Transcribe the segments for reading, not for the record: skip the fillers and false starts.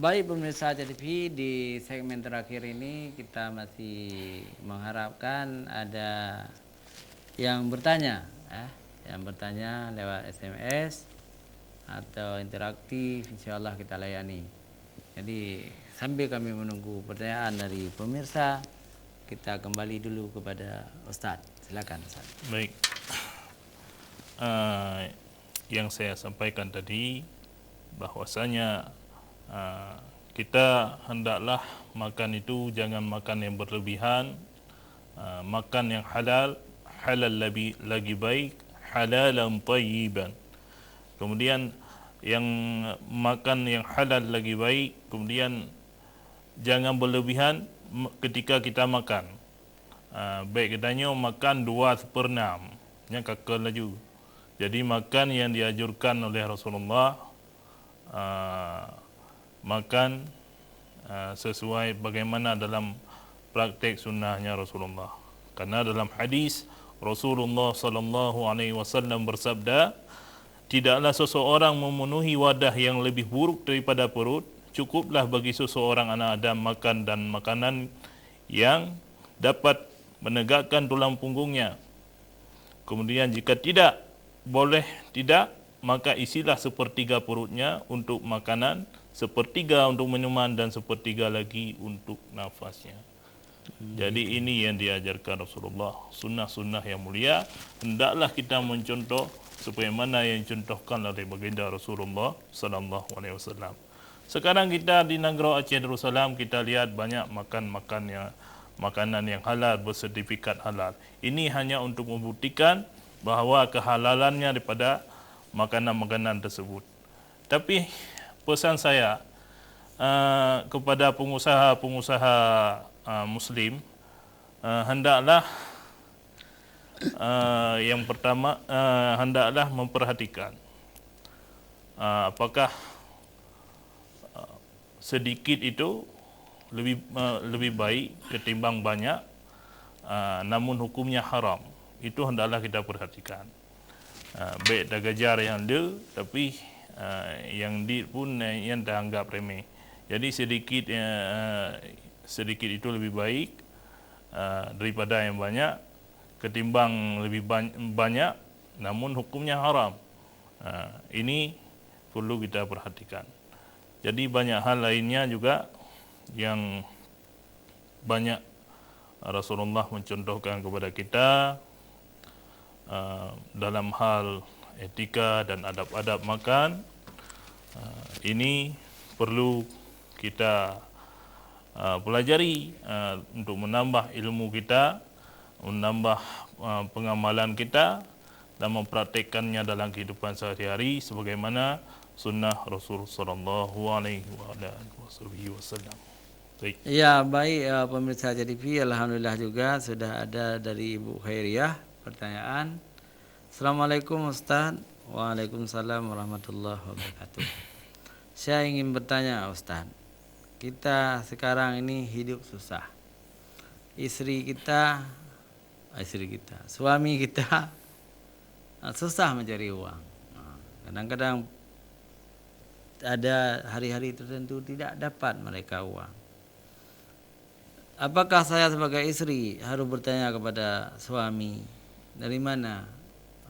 Baik pemirsa TV, di segmen terakhir ini kita masih mengharapkan ada yang bertanya, yang bertanya lewat SMS atau interaktif, insya Allah kita layani. Jadi sambil kami menunggu pertanyaan dari pemirsa, kita kembali dulu kepada Ustadz. Silakan Ustaz. Baik, yang saya sampaikan tadi bahwasanya kita hendaklah makan itu jangan makan yang berlebihan, makan yang halal, halal lagi baik, halalan tayyiban. Kemudian yang makan yang halal lagi baik, kemudian jangan berlebihan ketika kita makan. Baik katanya makan 2/6, yang kakak laju. Jadi makan yang dianjurkan oleh Rasulullah, makan sesuai bagaimana dalam praktek sunnahnya Rasulullah. Karena dalam hadis Rasulullah sallallahu alaihi wasallam bersabda, tidaklah seseorang memenuhi wadah yang lebih buruk daripada perut. Cukuplah bagi seseorang anak Adam makan dan makanan yang dapat menegakkan tulang punggungnya. Kemudian jika tidak boleh tidak, maka isilah sepertiga perutnya untuk makanan, sepertiga untuk minuman, dan sepertiga lagi untuk nafasnya. Jadi ini yang diajarkan Rasulullah, sunnah-sunnah yang mulia. Hendaklah kita mencontoh sebagaimana yang dicontohkan oleh baginda Rasulullah sallallahu alaihi wasallam. Sekarang kita di negara Aceh Darussalam, kita lihat banyak makanan yang halal, bersertifikat halal. Ini hanya untuk membuktikan bahawa kehalalannya daripada makanan-makanan tersebut. Tapi pesan saya kepada pengusaha-pengusaha Muslim, hendaklah yang pertama hendaklah memperhatikan apakah sedikit itu lebih baik ketimbang banyak, namun hukumnya haram. Itu hendaklah kita perhatikan. Baik dah gajar yang ada, tapi yang di pun yang dianggap remeh. Jadi sedikit itu lebih baik daripada yang banyak, ketimbang lebih banyak namun hukumnya haram. Ini perlu kita perhatikan. Jadi banyak hal lainnya juga yang banyak Rasulullah mencontohkan kepada kita dalam hal etika dan adab-adab makan. Ini perlu kita pelajari untuk menambah ilmu kita, menambah pengamalan kita, dan mempraktikkannya dalam kehidupan sehari-hari sebagaimana sunnah Rasul sallallahu alaihi wasallam. Baik. Ya, baik pemirsa TV, alhamdulillah juga sudah ada dari Ibu Khairiyah pertanyaan. Assalamualaikum Ustaz. Waalaikumsalam warahmatullahi wabarakatuh. Saya ingin bertanya Ustaz, kita sekarang ini hidup susah. Suami kita susah mencari uang. Kadang-kadang ada hari-hari tertentu tidak dapat mereka uang. Apakah saya sebagai istri harus bertanya kepada suami, dari mana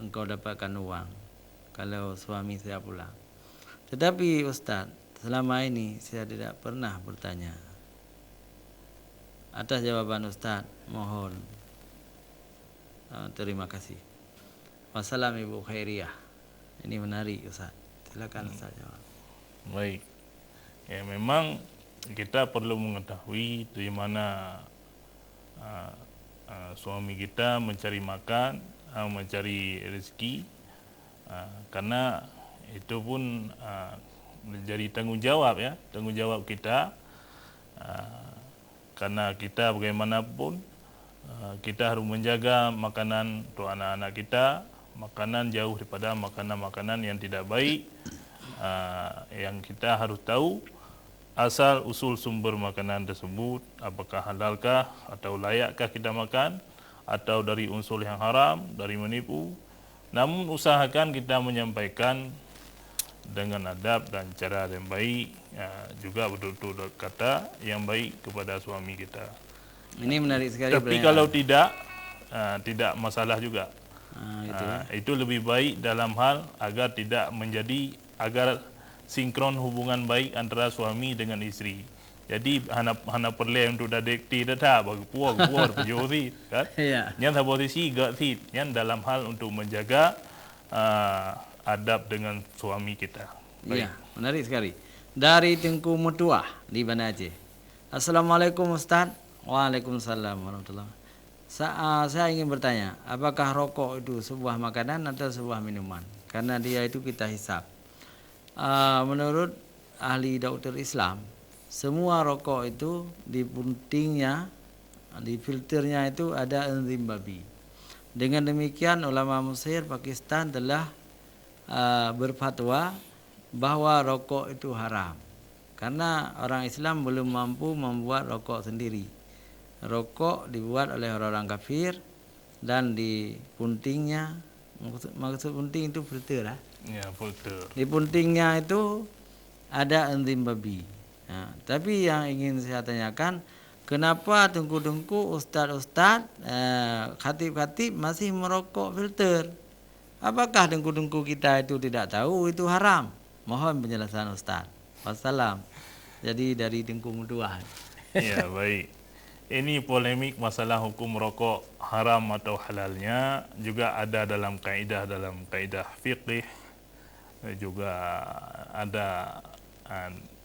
engkau dapatkan uang kalau suami saya pulang? Tetapi Ustaz, selama ini saya tidak pernah bertanya. Atas jawaban Ustaz, mohon terima kasih. Wassalam Ibu Khairiyah. Ini menarik Ustaz. Silakan Ustaz jawab. Baik. Ya, memang kita perlu mengetahui dari mana suami kita mencari makan, mencari rezeki, karena itu pun menjadi tanggungjawab tanggungjawab kita, karena kita bagaimanapun kita harus menjaga makanan untuk anak-anak kita, makanan jauh daripada makanan-makanan yang tidak baik, yang kita harus tahu asal usul sumber makanan tersebut, apakah halalkah atau layakkah kita makan, atau dari unsur yang haram, dari menipu. Namun usahakan kita menyampaikan dengan adab dan cara yang baik, juga betul-betul kata yang baik kepada suami kita. Ini menarik sekali Tapi pertanyaan. kalau tidak masalah juga. Gitu ya. Itu lebih baik dalam hal agar agar sinkron hubungan baik antara suami dengan isteri. Jadi hana perlu untuk dadekti dah bagi puar perjori kan. Ya. Yang posisi gak sih yang dalam hal untuk menjaga adab dengan suami kita. Iya, menarik sekali. Dari Tengku Mutuah di Banda Aceh. Assalamualaikum Ustaz. Waalaikumsalam warahmatullahi wabarakatuh. Saya ingin bertanya, apakah rokok itu sebuah makanan atau sebuah minuman? Karena dia itu kita hisap. Menurut ahli dokter Islam, semua rokok itu di puntingnya, di filternya itu ada enzim babi. Dengan demikian ulama Mesir, Pakistan telah berfatwa bahwa rokok itu haram. Karena orang Islam belum mampu membuat rokok sendiri. Rokok dibuat oleh orang-orang kafir dan di puntingnya, maksud punting itu filter lah. Ya, filter. Di puntingnya itu ada enzim babi. Nah, tapi yang ingin saya tanyakan, kenapa tengku-tengku ustaz-ustaz, khatib-khatib masih merokok filter? Apakah tengku-tengku kita itu tidak tahu itu haram? Mohon penjelasan Ustaz. Wassalam. Jadi dari Tengku Mutuah. Ya, baik. Ini polemik masalah hukum rokok haram atau halalnya juga ada dalam kaidah fiqih, juga ada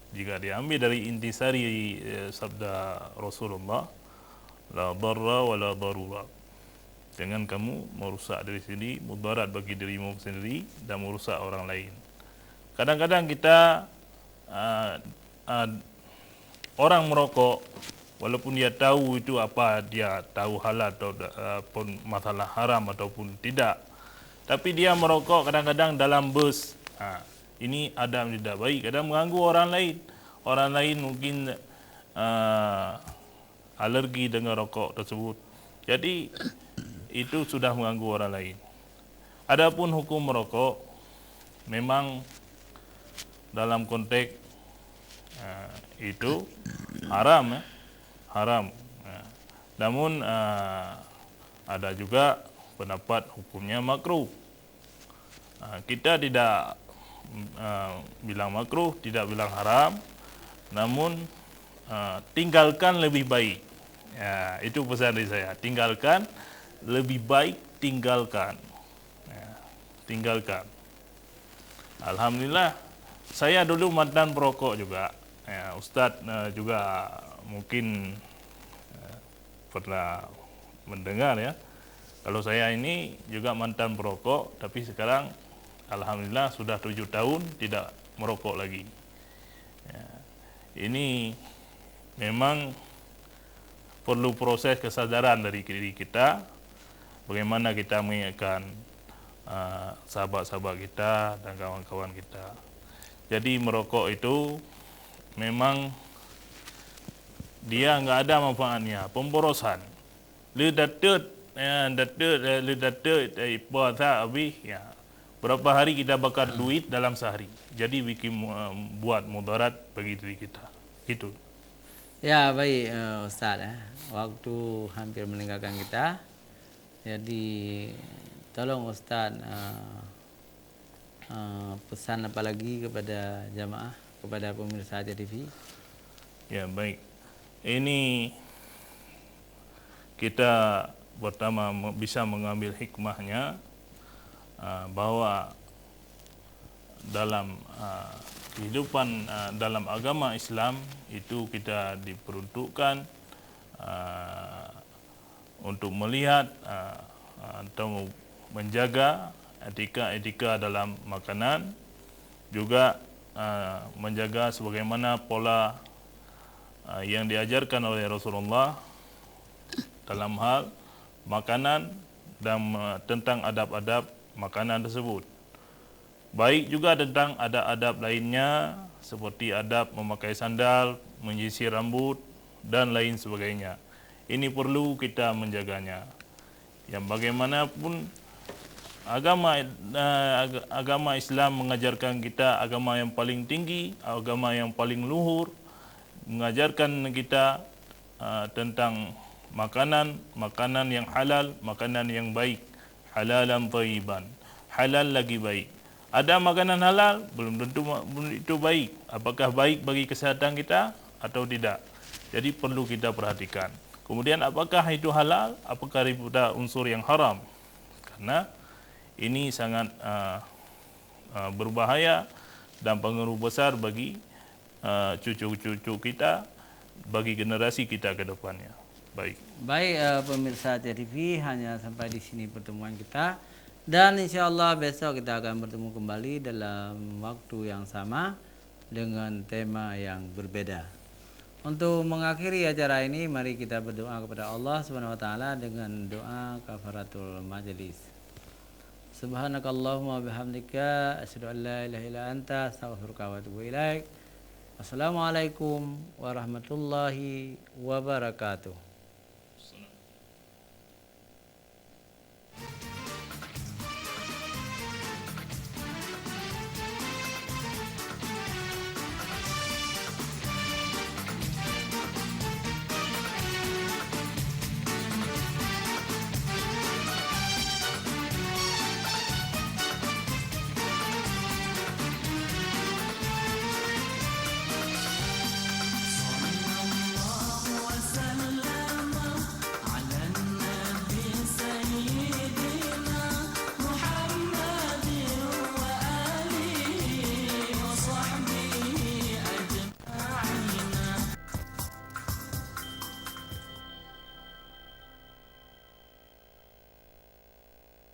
jika diambil dari intisari sabda Rasulullah, la darra wa la darura. Jangan kamu merusak diri sendiri, mudarat bagi dirimu sendiri dan merusak orang lain. Kadang-kadang kita orang merokok, walaupun dia tahu itu apa, dia tahu halal ataupun masalah haram ataupun tidak, tapi dia merokok kadang-kadang dalam bus. Ini adab tidak baik, kadang mengganggu orang lain. Orang lain mungkin alergi dengan rokok tersebut. Jadi itu sudah mengganggu orang lain. Adapun hukum merokok memang dalam konteks itu haram, haram. Namun ada juga pendapat hukumnya makruh. Kita tidak bilang makruh, tidak bilang haram, namun tinggalkan lebih baik. Ya, itu pesan dari saya. Tinggalkan lebih baik, tinggalkan. Ya, tinggalkan. Alhamdulillah, saya dulu mantan perokok juga. Ya, Ustadz juga mungkin pernah mendengar ya. Kalau saya ini juga mantan perokok, tapi sekarang alhamdulillah sudah 7 tahun tidak merokok lagi. Ya, ini memang perlu proses kesadaran dari diri kita, bagaimana kita mengingatkan sahabat-sahabat kita dan kawan-kawan kita. Jadi merokok itu memang dia enggak ada manfaatnya, pemborosan. Ledatut puasa habis ya. Berapa hari kita bakar duit dalam sehari. Jadi bikin buat mudarat bagi diri kita. Itu. Ya, baik Ustaz. Waktu hampir meninggalkan kita. Jadi tolong Ustaz pesan apa lagi kepada jamaah, kepada pemirsa Aceh TV. Ya, baik. Ini kita pertama bisa mengambil hikmahnya bahwa dalam kehidupan dalam agama Islam itu kita diperuntukkan untuk melihat atau menjaga etika-etika dalam makanan, juga menjaga sebagaimana pola yang diajarkan oleh Rasulullah dalam hal makanan dan tentang adab-adab makanan tersebut. Baik juga tentang adab-adab lainnya seperti adab memakai sandal, menyisir rambut dan lain sebagainya. Ini perlu kita menjaganya. Yang bagaimanapun agama Islam mengajarkan kita agama yang paling tinggi, agama yang paling luhur, mengajarkan kita tentang makanan yang halal, makanan yang baik, halalan thayyiban, halal lagi baik. Ada makanan halal belum tentu itu baik. Apakah baik bagi kesehatan kita atau tidak? Jadi perlu kita perhatikan. Kemudian apakah itu halal? Apakah itu unsur yang haram? Karena ini sangat berbahaya dan pengaruh besar bagi cucu-cucu kita, bagi generasi kita ke depannya. Baik. Baik pemirsa TV, hanya sampai di sini pertemuan kita. Dan insya Allah besok kita akan bertemu kembali dalam waktu yang sama dengan tema yang berbeda. Untuk mengakhiri acara ini, mari kita berdoa kepada Allah Subhanahu wa taala dengan doa kafaratul majelis. Subhanakallahumma bihamdika asyhadu an la ilaha illa anta astaghfiruka wa atubu ilaik. Wassalamualaikum warahmatullahi wabarakatuh.